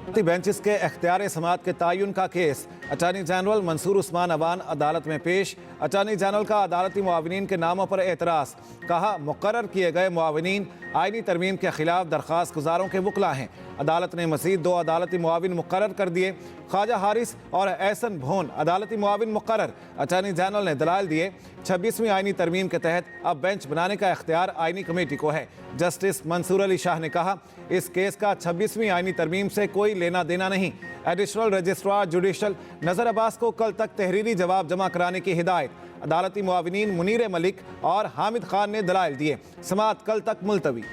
Benches के इख्तियार समात के तयन का case. Attorney general Mansoor Usman Awan अदालत में पेश। अटॉर्नी जनरल का अदालती मुआविनीन के नामों पर एतराज़। कहा मुकर्रर किए गए मुआविनीन आईनी तरमीम के खिलाफ दरख्वास्त गुजारों के वकला हैं। अदालत ने मजीद 2 अदालती मुआविन मुकर्रर कर दिए। ख्वाजा हारिस और एहसन भोन अदालती मुआविन मुकर्रर। अटॉर्नी जनरल ने दलाल दिए। 26वीं आईनी तरमीम के तहत अब बेंच बनाने का इख्तियार आईनी कमेटी को है। जस्टिस मंसूर अली शाह ने कहा इस केस का 26वीं आईनी तरमीम से कोई लेना देना नहीं। एडिशनल रजिस्ट्रार जुडिशल नजर अब्बास को कल तक तहरीरी जवाब जमा कराने की हिदायत। अदालती मुआविनीन मुनीर मलिक और हामिद खान ने दलाइल दिए। समाअत कल तक मुलतवी।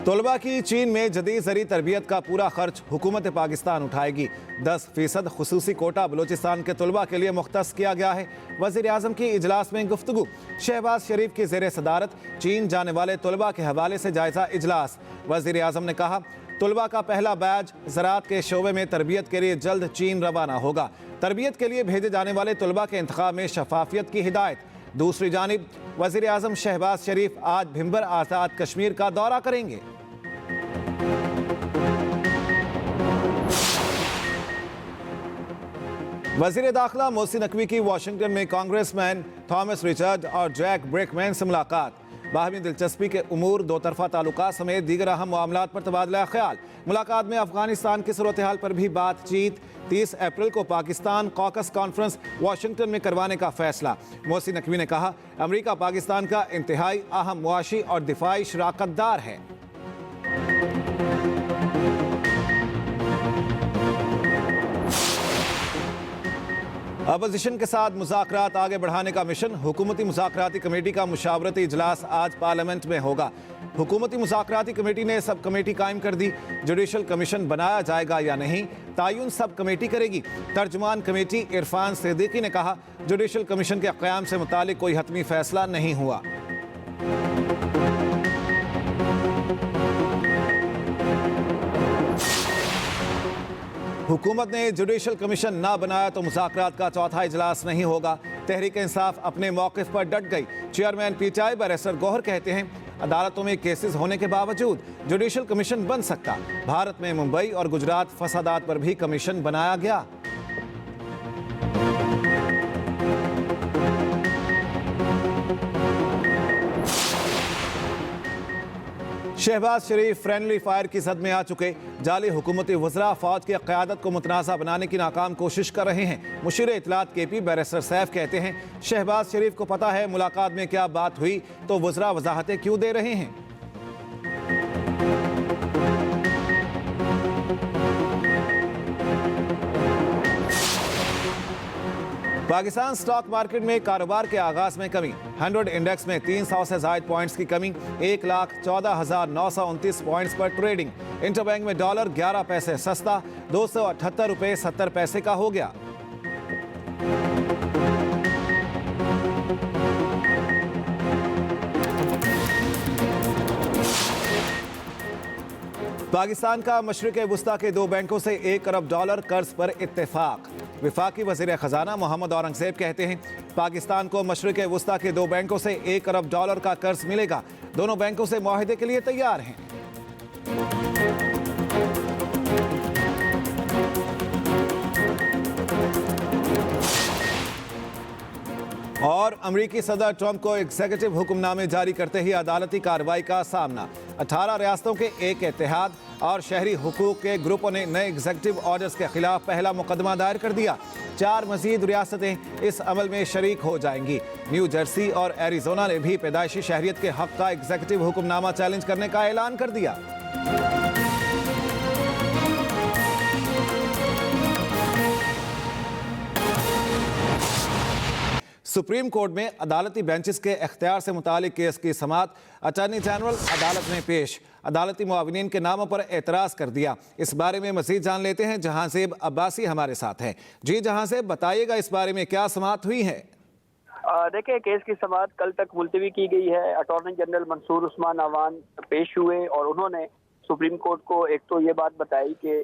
तलबा की चीन में जदीद ज़री तरबियत का पूरा खर्च हुकूमत पाकिस्तान उठाएगी। 10% खुसूसी कोटा बलूचिस्तान के तलबा के लिए मुख्तस किया गया है। वज़ीर आज़म की इजलास में गुफ्तगू। शहबाज शरीफ की ज़ेर सदारत चीन जाने वाले तलबा के हवाले से जायज़ा इजलास। वज़ीर आज़म ने कहा तलबा का पहला बैच ज़राअत के शोबे में तरबियत के लिए जल्द चीन रवाना होगा। तरबियत के लिए भेजे जाने वाले तलबा के इंतखाब में शफाफियत की हिदायत। दूसरी जानिब वज़ीर आज़म शहबाज शरीफ आज भिंबर आज़ाद कश्मीर का दौरा करेंगे। वज़ीर दाखिला मोहसिन नकवी की वाशिंगटन में कांग्रेसमैन थॉमस रिचर्ड और जैक ब्रेकमैन से मुलाकात। बाहमी दिलचस्पी के उमूर, दो तरफा ताल्लुकात समेत दीगर अहम मामलात पर तबादला ख्याल। मुलाकात में अफगानिस्तान की सूरत हाल पर भी बातचीत। 30 अप्रैल को पाकिस्तान कॉकस कॉन्फ्रेंस वाशिंगटन में करवाने का फैसला। मोहसिन नकवी ने कहा अमरीका पाकिस्तान का इंतहाई अहम मुआशी और दिफाई शराकतदार है। अपोजिशन के साथ मुज़ाकरात आगे बढ़ाने का मिशन। हुकूमती मुज़ाकराती कमेटी का मुशावरती इजलास आज पार्लियामेंट में होगा। हुकूमती मुज़ाकराती कमेटी ने सब कमेटी कायम कर दी। जुडिशल कमीशन बनाया जाएगा या नहीं, तयन सब कमेटी करेगी। तर्जुमान कमेटी इरफान सिद्दीकी ने कहा जुडिशल कमीशन के क़याम से मुतालिक कोई हतमी फैसला नहीं हुआ। हुकूमत ने जुडिशल कमीशन ना बनाया तो मुज़ाकरात का चौथा इजलास नहीं होगा। तहरीक इंसाफ अपने मौक़िफ़ पर डट गई। चेयरमैन पीटीआई बैरिस्टर गौहर कहते हैं अदालतों में केसेस होने के बावजूद जुडिशल कमीशन बन सकता। भारत में मुंबई और गुजरात फसादात पर भी कमीशन बनाया गया। शहबाज शरीफ फ्रेंडली फायर की जद में आ चुके। जाली हुकूमती वज़रा फौज की क़यादत को मुतनाज़ा बनाने की नाकाम कोशिश कर रहे हैं। मुशीर इत्तलात केपी बैरिस्टर सैफ कहते हैं शहबाज शरीफ को पता है मुलाकात में क्या बात हुई, तो वज़रा वजाहतें क्यों दे रहे हैं। पाकिस्तान स्टॉक मार्केट में कारोबार के आगाज में कमी। 100 इंडेक्स में 300 से ज़ायद पॉइंट्स की कमी। 1,14,929 पॉइंट्स पर ट्रेडिंग। इंटरबैंक में डॉलर 11 पैसे सस्ता 278 रुपये 70 पैसे का हो गया। पाकिस्तान का मशरिक़ वुस्ता के 2 बैंकों से $1 अरब कर्ज पर इत्तेफाक। वफाकी वज़ीर ख़जाना मोहम्मद औरंगज़ेब कहते हैं पाकिस्तान को मशरिक़ वुस्ता के 2 बैंकों से $1 अरब का कर्ज मिलेगा। दोनों बैंकों से मुआहदे के लिए तैयार हैं। और अमरीकी सदर ट्रंप को एग्जीक्यूटिव हुक्मनामे जारी करते ही अदालती कार्रवाई का सामना। 18 रियासतों के एक इत्तेहाद और शहरी हुकूक के ग्रुपों ने नए एग्जीक्यूटिव ऑर्डर्स के खिलाफ पहला मुकदमा दायर कर दिया। 4 मजीद रियासतें इस अमल में शरीक हो जाएंगी। न्यू जर्सी और एरिजोना ने भी पैदाइशी शहरियत के हक का एग्जीक्यूटिव हुक्मनामा चैलेंज करने का ऐलान कर दिया। सुप्रीम कोर्ट में अदालती बेंचेस के इख्तियार से मुतालिक केस की समाअत। अटॉर्नी जनरल अदालत में पेश। अदालती मुआविनीन के नामों पर एतराज़ कर दिया। इस बारे में मज़ीद जान लेते हैं जहांसेब अब्बासी हमारे साथ हैं। जी जहांसेब, बताइएगा इस बारे में क्या समाअत हुई है। देखिए, केस की समाअत कल तक मुलतवी की गई है। अटॉर्नी जनरल मंसूर उस्मान अवान पेश हुए और उन्होंने सुप्रीम कोर्ट को एक तो ये बात बताई कि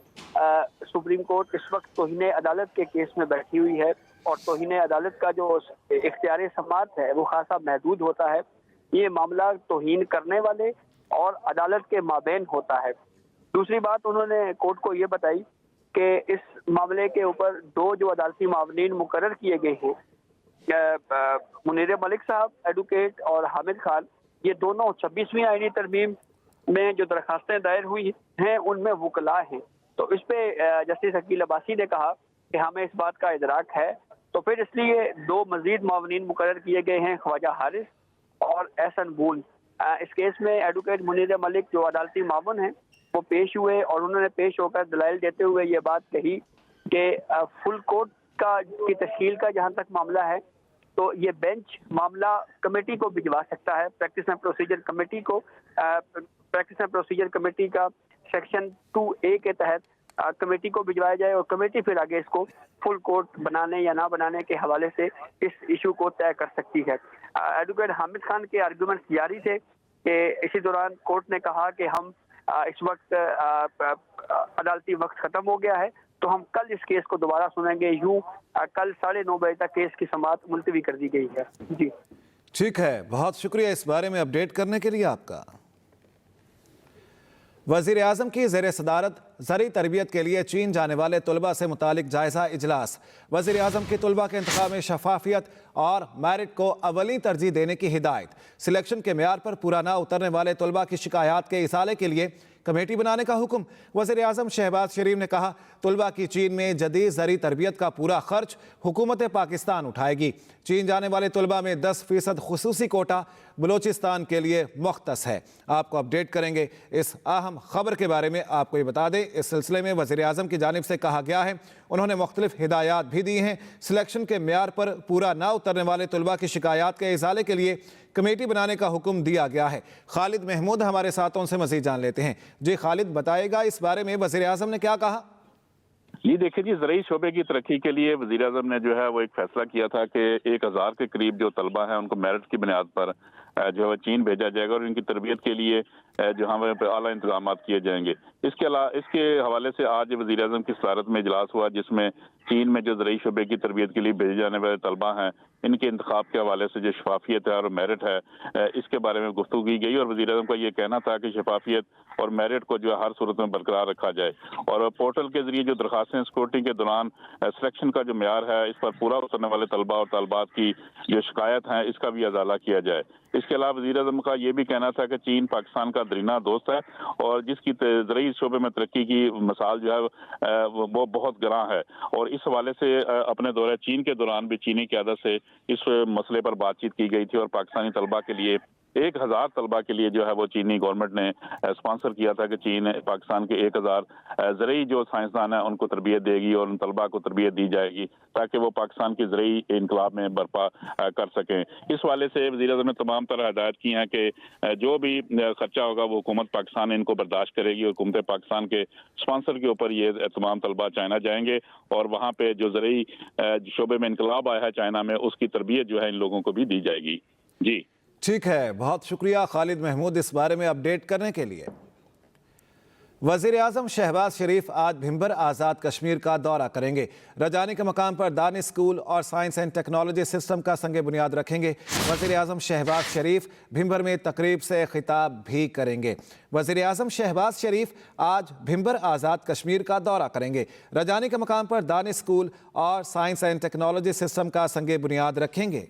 सुप्रीम कोर्ट इस वक्त तौहीन अदालत के केस में बैठी हुई है और तौहीन अदालत का जो इख्तियार समाअत है वो खासा महदूद होता है। ये मामला तौहीन करने वाले और अदालत के माबैन होता है। दूसरी बात उन्होंने कोर्ट को ये बताई कि इस मामले के ऊपर दो जो अदालती मावनीन मुकर्रर किए गए हैं, मुनीर मलिक साहब एडवोकेट और हामिद खान, ये दोनों 26वीं आईनी तरमीम में जो दरखास्तें दायर हुई हैं उनमें वकला हैं। तो इस पे जस्टिस अकील अब्बासी ने कहा कि हमें इस बात का इदराक है, तो फिर इसलिए दो मजीद मावनीन मुकर्रर किए गए हैं, ख्वाजा हारिस और एहसन बून। इस केस में एडवोकेट मुनीर मलिक जो अदालती मावन हैं वो पेश हुए और उन्होंने पेश होकर दलाइल देते हुए ये बात कही कि फुल कोर्ट की तश्कील का जहाँ तक मामला है तो ये बेंच मामला कमेटी को भिजवा सकता है, प्रैक्टिस एंड प्रोसीजर कमेटी को। प्रैक्टिस एंड प्रोसीजर कमेटी का सेक्शन 2A के तहत कमेटी को भिजवाया जाए और कमेटी फिर आगे इसको फुल कोर्ट बनाने या ना बनाने के हवाले से इस इशू को तय कर सकती है। एडवोकेट हामिद खान के आर्गूमेंट जारी थे कि इसी दौरान कोर्ट ने कहा कि हम इस वक्त अदालती वक्त खत्म हो गया है, तो हम कल इस केस को दोबारा सुनेंगे। यूं कल 9:30 बजे तक केस की समाअत मुलतवी कर दी गई है। जी ठीक है, बहुत शुक्रिया इस बारे में अपडेट करने के लिए आपका। वजीर आजम की ज़ेर सदारत ज़री तरबियत के लिए चीन जाने वाले तलबा से मुतालिक जायज़ा इजलास। वजीर आजम की तलबा के इंतखाब में शफाफियत और मेरिट को अवली तरजीह देने की हिदायत। सिलेक्शन के मेयार पर पूरा ना उतरने वाले तलबा की शिकायत के इसाले के लिए कमेटी बनाने का हुक्म। वज़ीर आज़म शहबाज शरीफ ने कहा, तलबा की चीन में जदीद ज़री तरबियत का पूरा खर्च हुकूमत पाकिस्तान उठाएगी। चीन जाने वाले तलबा में 10% खुसूसी कोटा बलोचिस्तान के लिए मुख्तस है। आपको अपडेट करेंगे इस अहम खबर के बारे में। आपको ये बता दें, इस सिलसिले में वज़ीर आज़म की जानिब से कहा गया है, उन्होंने मुख्तलिफ हिदायत भी दी हैं। सिलेक्शन के मेयार पर पूरा ना उतरने वाले तलबा की शिकायत के इजाले के लिए कमेटी बनाने का हुक्म दिया गया है। खालिद महमूद हमारे साथ उनसे मज़ीद जान लेते हैं। जी खालिद, बताएगा इस बारे में वज़ीर आज़म ने क्या कहा? ये देखिए जी, ज़रई शोबे की तरक्की के लिए वज़ीर आज़म ने जो है वो एक फैसला किया था कि 1000 के करीब जो तलबा हैं उनको मेरिट की बुनियाद पर जो है चीन भेजा जाएगा और इनकी तरबियत के लिए जो हमें आला इंतजाम किए जाएंगे। इसके हवाले से आज वज़ीर आज़म की सदारत में इजलास हुआ, जिसमें चीन में जो ज़रई शोबे की तरबियत के लिए भेजे जाने वाले तलबा हैं इनके इंतखाब के हवाले से जो शफाफियत है और मेरिट है, इसके बारे में गुफ्तगू की गई। और वज़ीर आज़म का ये कहना था कि शफाफियत और मेरिट को जो है हर सूरत में बरकरार रखा जाए और पोर्टल के जरिए जो दरखास्तें स्क्रूटनी के दौरान सिलेक्शन का जो मेयार है इस पर पूरा उतरने वाले तलबा और तलबात की जो शिकायत है इसका भी अजाला किया जाए। इसके अलावा वज़ीर आज़म का ये भी कहना था कि चीन पाकिस्तान का दरीना दोस्त है और जिसकी ज़रई शोबे में तरक्की की मिसाल जो है वो बहुत गरां है। और इस हवाले से अपने दौरे चीन के दौरान भी चीनी क़यादत से इस मसले पर बातचीत की गई थी और पाकिस्तानी तलबा के लिए 1000 तलबा के लिए जो है वो चीनी गवर्नमेंट ने स्पॉन्सर किया था कि चीन पाकिस्तान के 1000 ज़रई जो साइंसदान हैं उनको तरबियत देगी और उन तलबा को तरबियत दी जाएगी ताकि वो पाकिस्तान की ज़रई इनकलाब में बर्पा कर सकें। इस वाले से वज़ीर आज़म ने तमाम तरह हदायत की हैं कि जो भी खर्चा होगा वो हुकूमत पाकिस्तान इनको बर्दाश्त करेगी और हुकूमत पाकिस्तान के स्पॉन्सर के ऊपर ये तमाम तलबा चाइना जाएंगे और वहाँ पे जो ज़रई शोबे में इनकलाब आया है चाइना में उसकी तरबियत जो है इन लोगों को भी दी जाएगी। जी ठीक है, बहुत शुक्रिया खालिद महमूद इस बारे में अपडेट करने के लिए। वज़ीर आज़म शहबाज शरीफ आज भिंबर आज़ाद कश्मीर का दौरा करेंगे। रजानी के मकाम पर दानिश स्कूल और साइंस एंड टेक्नोलॉजी सिस्टम का संग बुनियाद रखेंगे। वज़ीर आज़म शहबाज शरीफ भिंबर में तकरीब से खिताब भी करेंगे। वज़ीर आज़म शहबाज शरीफ आज भिंबर आज़ाद कश्मीर का दौरा करेंगे। रजानी के मकाम पर दानिश स्कूल और साइंस एंड टेक्नोलॉजी सिस्टम का संग बुनियाद रखेंगे।